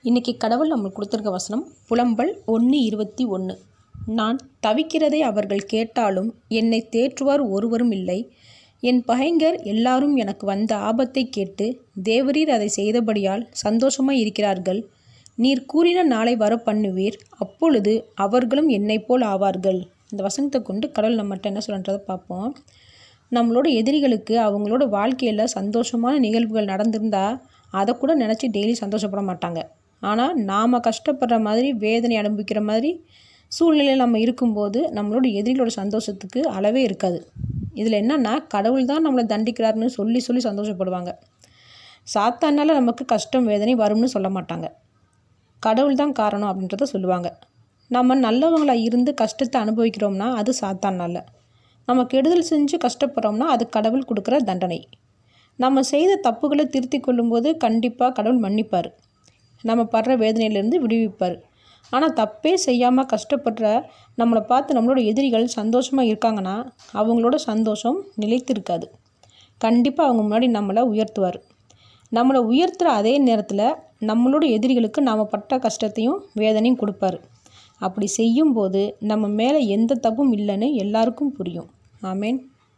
இன்றைக்கி கடவுள் நம்மளுக்கு கொடுத்துருக்க வசனம் புலம்பல் 1:21. நான் தவிக்கிறதை அவர்கள் கேட்டாலும் என்னை தேற்றுவார் ஒருவரும் இல்லை. என் பகைஞர் எல்லாரும் எனக்கு வந்த ஆபத்தை கேட்டு தேவரீர் அதை செய்தபடியால் சந்தோஷமாய் இருக்கிறார்கள். நீர் கூறின நாளை வர பண்ணுவீர், அப்பொழுது அவர்களும் என்னை போல் ஆவார்கள். இந்த வசனத்தை கொண்டு கடவுள் நம்மகிட்ட என்ன சொல்கிறத பார்ப்போம். நம்மளோட எதிரிகளுக்கு அவங்களோட வாழ்க்கையில் சந்தோஷமான நிகழ்வுகள் நடந்திருந்தால் அதை கூட நினச்சி டெய்லி சந்தோஷப்பட மாட்டாங்க. ஆனால் நாம் கஷ்டப்படுற மாதிரி வேதனை அனுபவிக்கிற மாதிரி சூழ்நிலையில் நம்ம இருக்கும்போது நம்மளோட எதிரிகளோட சந்தோஷத்துக்கு அளவே இருக்காது. இதில் என்னென்னா, கடவுள் தான் நம்மளை தண்டிக்கிறாருன்னு சொல்லி சந்தோஷப்படுவாங்க. சாத்தானால் நமக்கு கஷ்டம் வேதனை வரும்னு சொல்ல மாட்டாங்க. கடவுள் தான் காரணம் அப்படின்றத சொல்லுவாங்க. நம்ம நல்லவங்களாக இருந்து கஷ்டத்தை அனுபவிக்கிறோம்னா அது சாத்தானால், நம்ம கெடுதல் செஞ்சு கஷ்டப்படுறோம்னா அது கடவுள் கொடுக்குற தண்டனை. நம்ம செய்த தப்புகளை திருத்தி கொள்ளும்போது கண்டிப்பாக கடவுள் மன்னிப்பார், நம்ம படுற வேதனையிலேருந்து விடுவிப்பார். ஆனால் தப்பே செய்யாமல் கஷ்டப்படுற நம்மளை பார்த்து நம்மளோட எதிரிகள் சந்தோஷமாக இருக்காங்கன்னா அவங்களோட சந்தோஷம் நிலைத்திருக்காது. கண்டிப்பாக அவங்க முன்னாடி நம்மளை உயர்த்துவார். நம்மளை உயர்த்துகிற அதே நேரத்தில் நம்மளோட எதிரிகளுக்கு நாம் பட்ட கஷ்டத்தையும் வேதனையும் கொடுப்பார். அப்படி செய்யும்போது நம்ம மேலே எந்த தப்பும் இல்லைன்னு எல்லாருக்கும் புரியும். ஆமேன்.